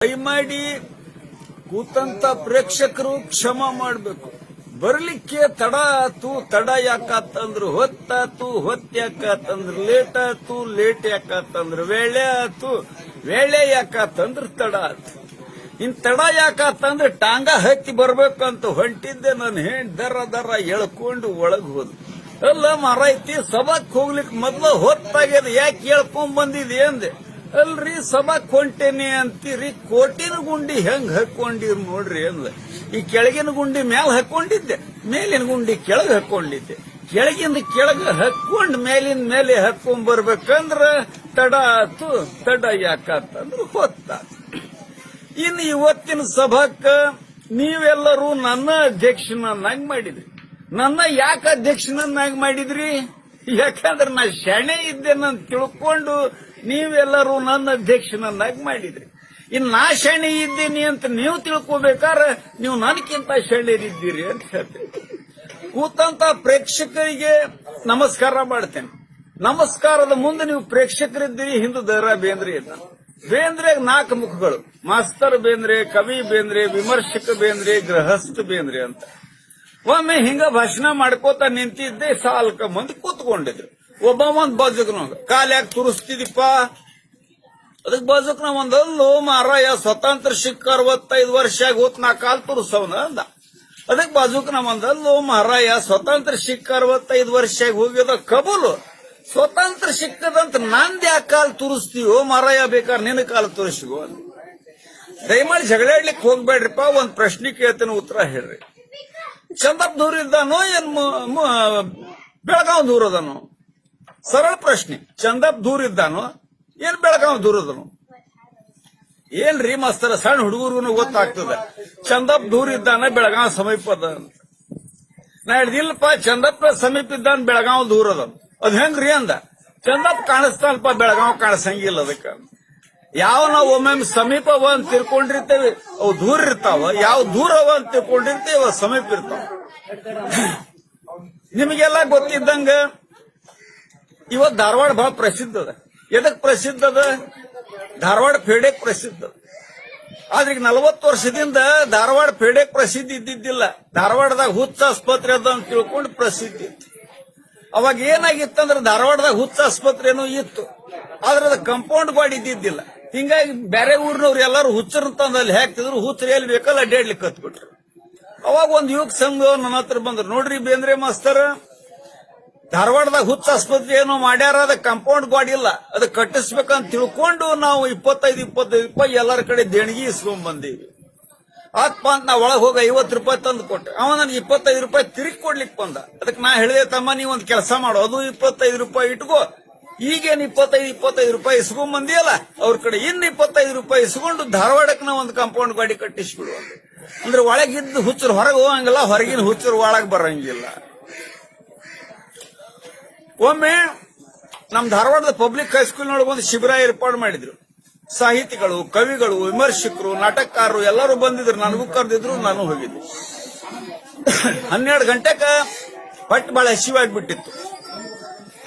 ದಯಮಾಡಿ ಕೂತಂತ ಪ್ರೇಕ್ಷಕರು ಕ್ಷಮ ಮಾಡಬೇಕು. ಬರ್ಲಿಕ್ಕೆ ತಡ ಆತು, ತಡ ಯಾಕಂದ್ರು ಹೊತ್ತಾತು, ಹೊತ್ತು ಯಾಕಂದ್ರ ಲೇಟ್ ಆತು, ಲೇಟ್ ಯಾಕಂದ್ರ ವೇಳೆ ಆತು, ವೇಳೆ ಯಾಕಂದ್ರ ತಡ ಆತು. ಇನ್ ತಡ ಯಾಕಂದ್ರೆ ಟಾಂಗ ಹತ್ತಿ ಬರ್ಬೇಕಂತ ಹೊಂಟಿದ್ದೆ. ನಾನು ದರ ಎಳ್ಕೊಂಡು ಒಳಗ್ ಹೋದ್. ಅಲ್ಲ ಮಾರಾಯ್ತಿ, ಸಭಾಕ್ ಹೋಗ್ಲಿಕ್ಕೆ ಮೊದ್ಲು ಹೊತ್ತಾಗ್ಯದ, ಯಾಕೆ ಹೇಳ್ಕೊಂಡ್ ಬಂದಿದೆ ಅಂದೆ. ಅಲ್ರಿ ಸಭಾಕ್ ಹೊಂಟೇನಿ ಅಂತೀರಿ, ಕೋಟಿನ ಗುಂಡಿ ಹೆಂಗ್ ಹಾಕೊಂಡಿರ್ ನೋಡ್ರಿ ಅಂದ. ಈ ಕೆಳಗಿನ ಗುಂಡಿ ಮ್ಯಾಲ ಹಾಕೊಂಡಿದ್ದೆ, ಮೇಲಿನ ಗುಂಡಿ ಕೆಳಗ್ ಹಾಕೊಂಡಿದ್ದೆ. ಕೆಳಗಿಂದ ಕೆಳಗ ಹಾಕೊಂಡ್ ಮೇಲಿನ ಮೇಲೆ ಹಾಕೊಂಡ್ ಬರ್ಬೇಕಂದ್ರ ತಡ ಆತು, ತಡ ಯಾಕಂತಂದ್ರ ಹೊತ್ತಾತು. ಇನ್ನು ಇವತ್ತಿನ ಸಭಾಕ್ಕ ನೀವೆಲ್ಲರೂ ನನ್ನ ಅಧ್ಯಕ್ಷನನ್ನಾಗಿ ಮಾಡಿದ್ರಿ. ನನ್ನ ಯಾಕೆ ಅಧ್ಯಕ್ಷನನ್ನಾಗಿ ಮಾಡಿದ್ರಿ? ಯಾಕಂದ್ರೆ ನಾ ಶಾಣೆ ಇದ್ದೇನಂತ ತಿಳ್ಕೊಂಡು ನೀವೆಲ್ಲರೂ ನನ್ನ ಅಧ್ಯಕ್ಷನನ್ನಾಗಿ ಮಾಡಿದ್ರಿ. ಇನ್ನು ನಾ ಶಾಣೆ ಇದ್ದೀನಿ ಅಂತ ನೀವು ತಿಳ್ಕೋಬೇಕಾದ್ರೆ ನೀವು ನನಗಿಂತ ಶಾಣೆರಿದ್ದೀರಿ ಅಂತ ಹೇಳ್ತೀನಿ. ಕೂತಂತ ಪ್ರೇಕ್ಷಕರಿಗೆ ನಮಸ್ಕಾರ ಮಾಡ್ತೇನೆ. ನಮಸ್ಕಾರದ ಮುಂದೆ ನೀವು ಪ್ರೇಕ್ಷಕರಿದ್ದೀರಿ, ಹಿಂದೆ ದ.ರಾ. ಬೇಂದ್ರೆ ಇದ್ದ. ಬೇಂದ್ರೆ 4 ಮುಖಗಳು: ಮಾಸ್ತರ್ ಬೇಂದ್ರೆ, ಕವಿ ಬೇಂದ್ರೆ, ವಿಮರ್ಶಕ ಬೇಂದ್ರೆ, ಗೃಹಸ್ಥ ಬೇಂದ್ರೆ ಅಂತ. ಒಮ್ಮೆ ಹಿಂಗ ಭಾಷಣ ಮಾಡ್ಕೋತ ನಿಂತಿದ್ದೆ, 4 ಮಂದಿ ಕೂತ್ಕೊಂಡಿದ್ರು. ಒಬ್ಬ ಒಂದ್ ಬಾಜುಕ್ನವ ಕಾಲ್ಯಾಗ ತುರಿಸ್ತಿದಿಪ್ಪ. ಅದಕ್ ಬಾಜುಕ್ನ ಒಂದಲ್ಲೋ ಮಾರಾಯ, ಸ್ವತಂತ್ರ ಸಿಕ್ಕ 65 ವರ್ಷ ಆಗೋತ್, ನಾ ಕಾಲ್ ತುರಿಸವನ ಅಂದ. ಅದಕ್ ಬಾಜುಕ್ನ ಒಂದಲ್ಲೋ ಮಾರಾಯ, ಸ್ವತಂತ್ರ ಸಿಕ್ಕ 65 ವರ್ಷ ಆಗಿ ಹೋಗ್ಯದ ಕಬೂಲು, ಸ್ವತಂತ್ರ ಸಿಕ್ಕದಂತ ನಂದ್ ಯಾಕೆ ಕಾಲ್ ತುರಿಸ್ತೀವೋ ಮಾರಾಯ, ಬೇಕಾದ್ರೆ ನಿನ್ನ ಕಾಲು ತುರಿಸಿಗೋ ಅಂತ. ದಯಮಾಡಿ ಜಗಳಾಡ್ಲಿಕ್ಕೆ ಹೋಗ್ಬೇಡ್ರಿಪ್ಪ. ಒಂದ್ ಪ್ರಶ್ನೆ ಕೇಳ್ತೇನೆ, ಉತ್ತರ ಹೇಳ್ರಿ. ಚಂದಪ್ಪ ದೂರ ಇದ್ದಾನೋ ಏನ್ ಬೆಳಗಾವ್ ದೂರ ಅದಾನೋ? ಸರಳ ಪ್ರಶ್ನೆ. ಚಂದಪ್ಪ ದೂರ ಇದ್ದಾನೋ ಏನ್ ಬೆಳಗಾವ್ ದೂರ ಅದಾನೋ? ಏನ್ರಿ ಮಾಸ್ತರ, ಸಣ್ಣ ಹುಡುಗರಿಗೂ ಗೊತ್ತಾಗ್ತದೆ ಚಂದಪ್ಪ ದೂರ ಇದ್ದಾನ, ಬೆಳಗಾವ್ ಸಮೀಪ ಅದ ಅಂತ. ನಾ ಹಿಡ್ದಿಲ್ಲಪ್ಪ, ಚಂದಪ್ಪ ಸಮೀಪ ಇದ್ದಾನ, ಬೆಳಗಾವ್ ದೂರ ಅದ. ಅದ್ ಹೆಂಗ್ರಿ ಅಂದ. ಚಂದಪ್ಪ ಕಾಣಿಸ್ತಾನಪ್ಪ, ಬೆಳಗಾವ್ ಕಾಣಿಸಂಗಿಲ್ಲ. ಅದಕ್ಕ ಯಾವ ನಾವು ಒಮ್ಮೊಮ್ಮೆ ಸಮೀಪ ಅವ ಅಂತ ತಿಳ್ಕೊಂಡಿರ್ತೇವೆ, ಅವು ದೂರ ಇರ್ತಾವ. ಯಾವ ದೂರ ಅವ ಅಂತ ತಿಳ್ಕೊಂಡಿರ್ತೇವೆ, ಅವ ಸಮೀಪ ಇರ್ತಾವ. ನಿಮಗೆಲ್ಲ ಗೊತ್ತಿದ್ದಂಗ ಇವತ್ ಧಾರವಾಡ ಬಹಳ ಪ್ರಸಿದ್ಧ ಅದ. ಎದಕ್ ಪ್ರಸಿದ್ಧ ಅದ? ಧಾರವಾಡ ಪೇಡೆಕ್ ಪ್ರಸಿದ್ಧ ಅದ. ಆದ್ರೆ ಈಗ 40 ವರ್ಷದಿಂದ ಧಾರವಾಡ ಪೇಡೆಕ್ ಪ್ರಸಿದ್ಧಿ ಇದ್ದಿದ್ದಿಲ್ಲ. ಧಾರವಾಡದಾಗ ಹುಚ್ಚ ಆಸ್ಪತ್ರೆ ಅದ ಅಂತ ತಿಳ್ಕೊಂಡು ಪ್ರಸಿದ್ಧಿ ಇತ್ತು. ಅವಾಗ ಏನಾಗಿತ್ತಂದ್ರೆ ಧಾರವಾಡದಾಗ ಹುಚ್ಚ ಆಸ್ಪತ್ರೆನೂ ಇತ್ತು, ಆದ್ರೆ ಅದ ಕಂಪೌಂಡ್ ಗಾಡಿ ಇದ್ದಿದ್ದಿಲ್ಲ. ಹಿಂಗಾಗಿ ಬೇರೆ ಊರಿನವ್ರು ಎಲ್ಲರೂ ಹುಚ್ಚರಂತಂದು ಅಲ್ಲಿ ಹಾಕ್ತಿದ್ರು. ಹುಚ್ಚರು ಎಲ್ಲಿ ಬೇಕಲ್ಲ ಅಡ್ಡಾಡ್ಲಿಕ್ಕೆ ಕತ್ಬಿಟ್ರು. ಅವಾಗ ಒಂದು ಯುವಕ ಸಂಘ ನನ್ನ ಹತ್ರ ಬಂದ್ರು. ನೋಡ್ರಿ ಬೇಂದ್ರೆ ಮಾಸ್ತರ್, ಧಾರವಾಡದಾಗ ಹುಚ್ಚ ಆಸ್ಪತ್ರೆ ಏನೋ ಮಾಡ್ಯಾರ, ಅದ ಕಂಪೌಂಡ್ ಗಾಡಿ ಇಲ್ಲ, ಅದ ಕಟ್ಟಿಸ್ಬೇಕಂತ ತಿಳ್ಕೊಂಡು ನಾವು 25 ರೂಪಾಯಿ ಎಲ್ಲರ ಕಡೆ ದೇಣಿಗೆ ಇಸ್ಕೊಂಡ್ ಬಂದೀವಿ. ಆತ್ಮ ಅಂತ ನಾ ಒಳಗೆ ಹೋಗಿ 50 ರೂಪಾಯಿ ತಂದು ಕೊಟ್ಟೆ. ಅವ ನನಗೆ 25 ರೂಪಾಯಿ ತಿರುಗಿ ಕೊಡ್ಲಿಕ್ಕೆ ಬಂದ. ಅದಕ್ಕೆ ನಾ ಹೇಳಿದೆ, ತಮ್ಮ ನೀವ್ ಒಂದ್ ಕೆಲಸ ಮಾಡು, ಅದು 25 ರೂಪಾಯಿ ಇಟ್ಕೋ, ಈಗೇನು 25 ರೂಪಾಯಿ ಇಸ್ಕೊಂಡ್ ಬಂದಿಯಲ್ಲ, ಅವ್ರ ಕಡೆ ಇನ್ನು 25 ರೂಪಾಯಿ ಇಸ್ಕೊಂಡು ಧಾರವಾಡಕ್ಕೆ ನಾವು ಒಂದು ಕಾಂಪೌಂಡ್ ಗಾಡಿ ಕಟ್ಟಿಸ್ಬಿಡು. ಅಂದ್ರೆ ಒಳಗಿದ್ದು ಹುಚ್ಚರು ಹೊರಗೆ ಹೋಗಂಗಿಲ್ಲ, ಹೊರಗಿನ ಹುಚ್ಚರು ಒಳಗೆ ಬರಂಗಿಲ್ಲ. ಒಮ್ಮೆ ನಮ್ ಧಾರವಾಡದ ಪಬ್ಲಿಕ್ ಹೈಸ್ಕೂಲ್ನೊಳಗೆ ಒಂದು ಶಿಬಿರ ಏರ್ಪಾಡು ಮಾಡಿದ್ರು. ಸಾಹಿತಿಗಳು, ಕವಿಗಳು, ವಿಮರ್ಶಕರು, ನಾಟಕಕಾರರು ಎಲ್ಲರೂ ಬಂದಿದ್ರು. ನನಗೂ ಕರೆದಿದ್ರು, ನಾನು ಹೋಗಿದ್ದೆ. 12 ಗಂಟೆಕ ಪಟ್ಟು ಬಹಳ ಹಸಿವಾಗ್ಬಿಟ್ಟಿತ್ತು.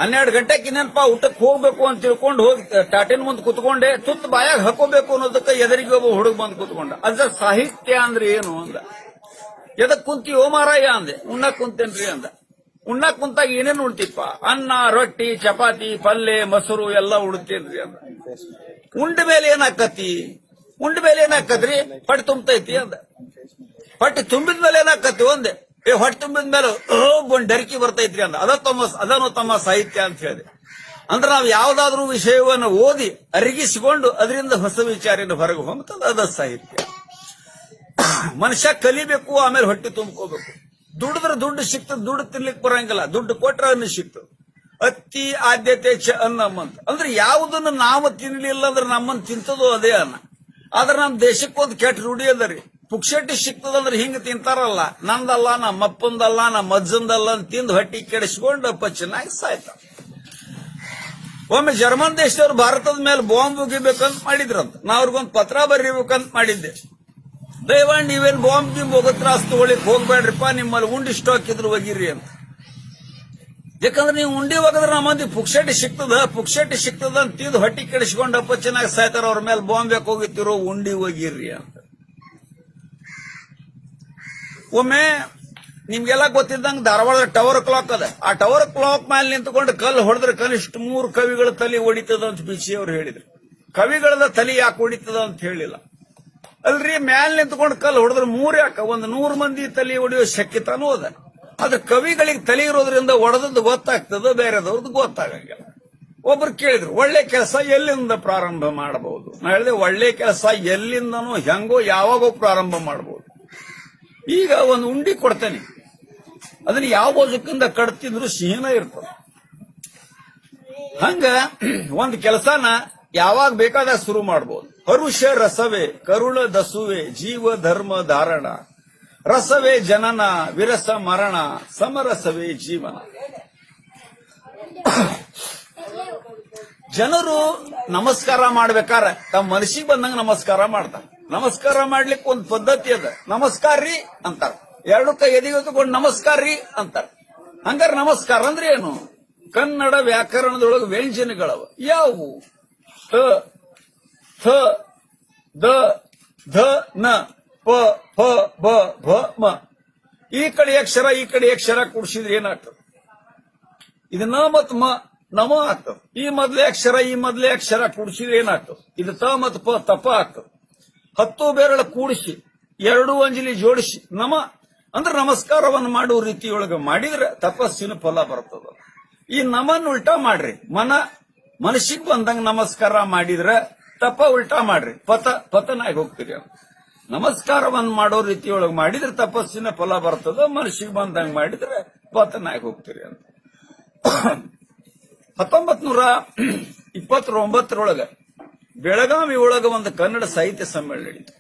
12 ಗಂಟೆಗೆ ಇನ್ನೇನಪ್ಪ ಊಟಕ್ಕೆ ಹೋಗ್ಬೇಕು ಅಂತ ತಿಳ್ಕೊಂಡು ಹೋಗಿ ಟಾಟಿನ ಮುಂದೆ ಕುತ್ಕೊಂಡೆ. ತುತ್ತು ಬಾಯಾಗ ಹಾಕೋಬೇಕು ಅನ್ನೋದಕ್ಕೆ ಎದುರಿಗೆ ಒಬ್ಬ ಹುಡುಗ ಬಂದು ಕುತ್ಕೊಂಡ. ಅದ್ರ ಸಾಹಿತ್ಯ ಅಂದ್ರೆ ಏನು ಅಂದ. ಎದಕ್ ಕುಂತಿ ಓ ಮಾರಾಯ ಅಂದೆ. ಉಣ್ಣಕ್ ಕುಂತೇನ್ರಿ ಅಂದ. ಉಣ್ಣಕ್ ಕುಂತಾಗ ಏನೇನು ಉಣ್ತಿಪ್ಪ? ಅನ್ನ, ರೊಟ್ಟಿ, ಚಪಾತಿ, ಪಲ್ಲೆ, ಮೊಸರು ಎಲ್ಲ ಉಣ್ತೇನ್ರಿ ಅಂದ. ಉಂಡ ಮೇಲೆ ಏನಾಕತಿ? ಉಂಡ ಮೇಲೆ ಏನಾಕತ್ರಿ? ಹೊಟ್ಟೆ ತುಂಬತೈತಿ ಅಂದ. ಹೊಟ್ಟೆ ತುಂಬಿದ ಮೇಲೆ ಏನಾಕತಿ ಒಂದೆ. ಹೊಟ್ಟೆ ತುಂಬಿದ ಮೇಲೆ ಒಂದ್ ಡರ್ಕಿ ಬರ್ತೈತ್ರಿ ಅಂದ. ಅದನ್ನು ತಮ್ಮ ಸಾಹಿತ್ಯ ಅಂತ ಹೇಳಿದೆ. ಅಂದ್ರೆ ನಾವು ಯಾವ್ದಾದ್ರೂ ವಿಷಯವನ್ನು ಓದಿ ಅರಗಿಸಿಕೊಂಡು ಅದರಿಂದ ಹೊಸ ವಿಚಾರನ ಹೊರಗೆ ಹೋಗ್ತದ, ಅದ ಸಾಹಿತ್ಯ. ಮನುಷ್ಯ ಕಲಿಬೇಕು, ಆಮೇಲೆ ಹೊಟ್ಟೆ ತುಂಬ್ಕೋಬೇಕು. ದುಡಿದ್ರೆ ದುಡ್ಡು ಸಿಗ್ತದೆ, ದುಡ್ಡು ತಿನ್ಲಿಕ್ಕೆ ಬರಂಗಿಲ್ಲ. ದುಡ್ಡು ಕೊಟ್ರೆ ಅನ್ನ ಸಿಗ್ತದೆ. ಅತಿ ಆದ್ಯತೆ ಅನ್ನಮ್ಮ ಅಂತ. ಅಂದ್ರೆ ಯಾವುದನ್ನು ನಾವು ತಿನ್ಲಿಲ್ಲ ಅಂದ್ರೆ ನಮ್ಮನ್ನು ತಿಂತದೋ ಅದೇ ಅನ್ನ. ಆದ್ರೆ ನಮ್ ದೇಶಕ್ಕೊಂದು ಕೆಟ್ಟ ರೂಢಿ ಅದರಿ, ಪುಕ್ಷಟಿ ಸಿಕ್ತದಂದ್ರೆ ಹಿಂಗ ತಿಂತಾರಲ್ಲ, ನಂದಲ್ಲ, ನಮ್ಮ ಅಪ್ಪಂದಲ್ಲ, ನಮ್ಮ ಅಜ್ಜಂದಲ್ಲ ಅಂತ ತಿಂದು ಹೊಟ್ಟಿ ಕೆಡಿಸ್ಕೊಂಡು ಚೆನ್ನಾಗಿ ಸಾಯ್ತಾರ. ಒಮ್ಮೆ ಜರ್ಮನ್ ದೇಶದವ್ರು ಭಾರತದ ಮೇಲೆ ಬಾಂಬ್ ಉಗಿಬೇಕಂತ ಮಾಡಿದ್ರಂತ. ನಾ ಅವ್ರಿಗೊಂದು ಪತ್ರ ಬರೀಬೇಕಂತ ಮಾಡಿದ್ದೆ. ದಯವಾಣಿ ನೀವೇನ್ ಬಾಂಬ್ ಗಿಂಬ್ ಹೋಗತ್ರ ಅಷ್ಟು ತಗೊಳಿಕ್ ಹೋಗ್ಬೇಡ್ರಿಪ್ಪ, ನಿಮ್ಮಲ್ಲಿ ಉಂಡಿ ಸ್ಟಾಕ್ ಇದ್ರು ಒಗಿರಿ ಅಂತ. ಯಾಕಂದ್ರೆ ನೀವು ಉಂಡಿ ಹೋಗದ್ರ ನಮ್ಮ ಮಂದಿ ಪುಕ್ಷಟಿ ಸಿಕ್ತದ ಅಂತ ತಿಂದು ಹೊಟ್ಟಿ ಕೆಡಿಸ್ಕೊಂಡಪ್ಪ ಚೆನ್ನಾಗಿ ಸಾಯ್ತಾರ, ಅವ್ರ ಮೇಲೆ ಬಾಂಬೆ ಹೋಗಿತ್ತಿರೋ ಉಂಡಿ ಹೋಗಿರ್ರಿ ಅಂತ. ಒಮ್ಮೆ ನಿಮ್ಗೆಲ್ಲ ಗೊತ್ತಿದ್ದಂಗ ಧಾರವಾಡದ ಟವರ್ ಕ್ಲಾಕ್ ಅದ. ಆ ಟವರ್ ಕ್ಲಾಕ್ ಮೇಲೆ ನಿಂತ್ಕೊಂಡು ಕಲ್ಲು ಹೊಡೆದ್ರೆ ಕನಿಷ್ಠ 3 ಕವಿಗಳ ತಲೆ ಹೊಡಿತದ ಅಂತ ಬಿಸಿ ಅವ್ರು ಹೇಳಿದ್ರು. ಕವಿಗಳದ ತಲೆ ಯಾಕೆ ಹೊಡಿತದ ಅಂತ ಹೇಳಿಲ್ಲ. ಅಲ್ರಿ ಮ್ಯಾಲ್ ನಿಂತ್ಕೊಂಡು ಕಲ್ಲು ಹೊಡೆದ್ರೆ 3 ಯಾಕ, 100 ಮಂದಿ ತಲೆ ಹೊಡೆಯೋ ಶಕ್ಯತಾನೂ ಅದ. ಆದ್ರೆ ಕವಿಗಳಿಗೆ ತಲೆ ಇರೋದ್ರಿಂದ ಒಡೆದದ್ದು ಗೊತ್ತಾಗ್ತದ, ಬೇರೆದವ್ರದ್ದು ಗೊತ್ತಾಗಂಗಿಲ್ಲ. ಒಬ್ರು ಕೇಳಿದ್ರು, ಒಳ್ಳೆ ಕೆಲಸ ಎಲ್ಲಿಂದ ಪ್ರಾರಂಭ ಮಾಡಬಹುದು? ನಾ ಹೇಳಿದೆ, ಒಳ್ಳೆ ಕೆಲಸ ಎಲ್ಲಿಂದನೋ ಹೆಂಗೋ ಯಾವಾಗೋ ಪ್ರಾರಂಭ ಮಾಡಬಹುದು. ಈಗ ಒಂದು ಉಂಡಿ ಕೊಡ್ತೇನೆ, ಅದನ್ನ ಯಾವ ಬೋಜಕ್ಕಿಂದ ಕಡ್ತಿದ್ರು ಸಿಹಿನ ಇರ್ತದೆ. ಹಂಗ ಒಂದು ಕೆಲಸನ ಯಾವಾಗ ಬೇಕಾದಾಗ ಶುರು ಮಾಡಬಹುದು. ಹರುಷ ರಸವೇ ಕರುಳ ದಸುವೆ ಜೀವ ಧರ್ಮ ಧಾರಣ, ರಸವೇ ಜನನ ವಿರಸ ಮರಣ, ಸಮರಸವೇ ಜೀವನ. ಜನರು ನಮಸ್ಕಾರ ಮಾಡ್ಬೇಕಾರೆ ತಮ್ಮ ಮನಸ್ಸಿಗೆ ಬಂದಂಗ ನಮಸ್ಕಾರ ಮಾಡ್ತಾರೆ. ನಮಸ್ಕಾರ ಮಾಡ್ಲಿಕ್ಕೆ ಒಂದು ಪದ್ಧತಿ ಅದ. ನಮಸ್ಕಾರ ರೀ ಅಂತಾರ, 2 ಕೈ ಎದೆಗೆ ತಗೊಂಡು ನಮಸ್ಕಾರ ರೀ ಅಂತಾರ. ಹಂಗಾರ ನಮಸ್ಕಾರ ಅಂದ್ರೆ ಏನು? ಕನ್ನಡ ವ್ಯಾಕರಣದೊಳಗೆ ವ್ಯಂಜನಗಳವ. ಯಾವುವು? ತ, ಥ, ದ, ಧ, ನ, ಪ, ಫ, ಬ, ಭ, ಮ. ಈ ಕಡೆ ಅಕ್ಷರ ಈ ಕಡೆ ಅಕ್ಷರ ಕೂಡಿಸಿದ್ರೆ ಏನಾಗ್ತದೆ? ಇದು ನ ಮತ್ತು ಮ, ನಮ ಆಗ್ತದೆ. ಈ ಮೊದಲೇ ಅಕ್ಷರ ಕೂಡಿಸಿದ್ರೆ ಏನಾಗ್ತದೆ? ಇದು ತ ಮತ್ತು ಪ, ತಪ ಆಗ್ತದೆ. 10 ಬೆರಳ ಕೂಡಿಸಿ 2 ಅಂಜಲಿ ಜೋಡಿಸಿ ನಮ ಅಂದ್ರೆ ನಮಸ್ಕಾರವನ್ನು ಮಾಡುವ ರೀತಿಯೊಳಗೆ ಮಾಡಿದ್ರೆ ತಪಸ್ಸಿನ ಫಲ ಬರ್ತದ. ಈ ನಮನ್ ಉಲ್ಟಾ ಮಾಡ್ರಿ, ಮನಸ್ಸಿಗೆ ಬಂದಂಗ ನಮಸ್ಕಾರ ಮಾಡಿದ್ರೆ ತಪ ಉಲ್ಟಾ ಮಾಡ್ರಿ, ಪತನಾಗಿ ಹೋಗ್ತೀರಿ. ನಮಸ್ಕಾರವನ್ನು ಮಾಡೋ ರೀತಿಯೊಳಗೆ ಮಾಡಿದ್ರೆ ತಪಸ್ಸಿನ ಫಲ ಬರ್ತದ, ಮನಸ್ಸಿಗೆ ಬಂದಂಗ ಮಾಡಿದ್ರೆ ಪತನಾಗಿ ಹೋಗ್ತೀರಿ ಅಂತ. 1929 ಬೆಳಗಾವಿ ಒಳಗ ಒಂದು ಕನ್ನಡ ಸಾಹಿತ್ಯ ಸಮ್ಮೇಳನ ನಡೀತು.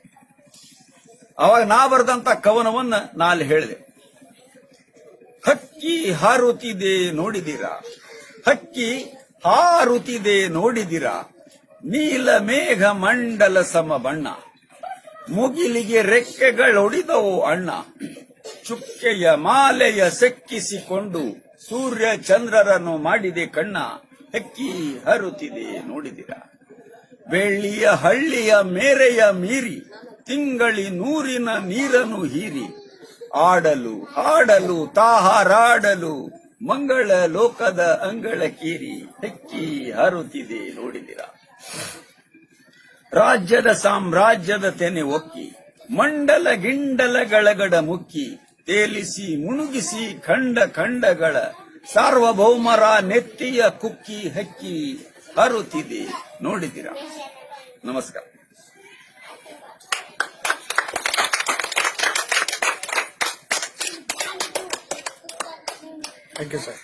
ಅವಾಗ ನಾ ಬರೆದಂತ ಕವನವನ್ನ ನಾ ಅಲ್ಲಿ ಹೇಳಿದೆ. ಹಕ್ಕಿ ಹಾರುತ್ತಿದೆ ನೋಡಿದಿರಾ, ಹಕ್ಕಿ ಹಾರುತ್ತಿದೆ ನೋಡಿದಿರಾ, ನೀಲ ಮೇಘ ಮಂಡಲ ಸಮ ಬಣ್ಣ, ಮುಗಿಲಿಗೆ ರೆಕ್ಕೆಗಳೊಡಿದವು ಅಣ್ಣ, ಚುಕ್ಕೆಯ ಮಾಲೆಯ ಸೆಕ್ಕಿಸಿಕೊಂಡು ಸೂರ್ಯ ಚಂದ್ರರನ್ನು ಮಾಡಿದೆ ಕಣ್ಣ, ಹಕ್ಕಿ ಹಾರುತ್ತಿದೆ ನೋಡಿದಿರಾ, ಬೆಳ್ಳಿಯ ಹಳ್ಳಿಯ ಮೇರೆಯ ಮೀರಿ ತಿಂಗಳಿ ನೂರಿನ ನೀರನ್ನು ಹೀರಿ, ಆಡಲು ಹಾಡಲು ತಾಹಾರಾಡಲು ಮಂಗಳ ಲೋಕದ ಅಂಗಳ ಕೀರಿ, ಹಕ್ಕಿ ಹಾರುತ್ತಿದೆ ನೋಡಿದಿರಾ. ರಾಜ್ಯದ ಸಾಮ್ರಾಜ್ಯದ ತೆನೆ ಒಕ್ಕಿ ಮಂಡಲ ಗಿಂಡಲ ಗಳಗಡ ಮುಕ್ಕಿ, ತೇಲಿಸಿ ಮುಣುಗಿಸಿ ಖಂಡಗಳ ಸಾರ್ವಭೌಮರ ನೆತ್ತಿಯ ಕುಕ್ಕಿ, ಹಕ್ಕಿ ಹಾರುತ್ತಿದೆ ನೋಡಿದಿರಾ. ನಮಸ್ಕಾರ. Thank you sir.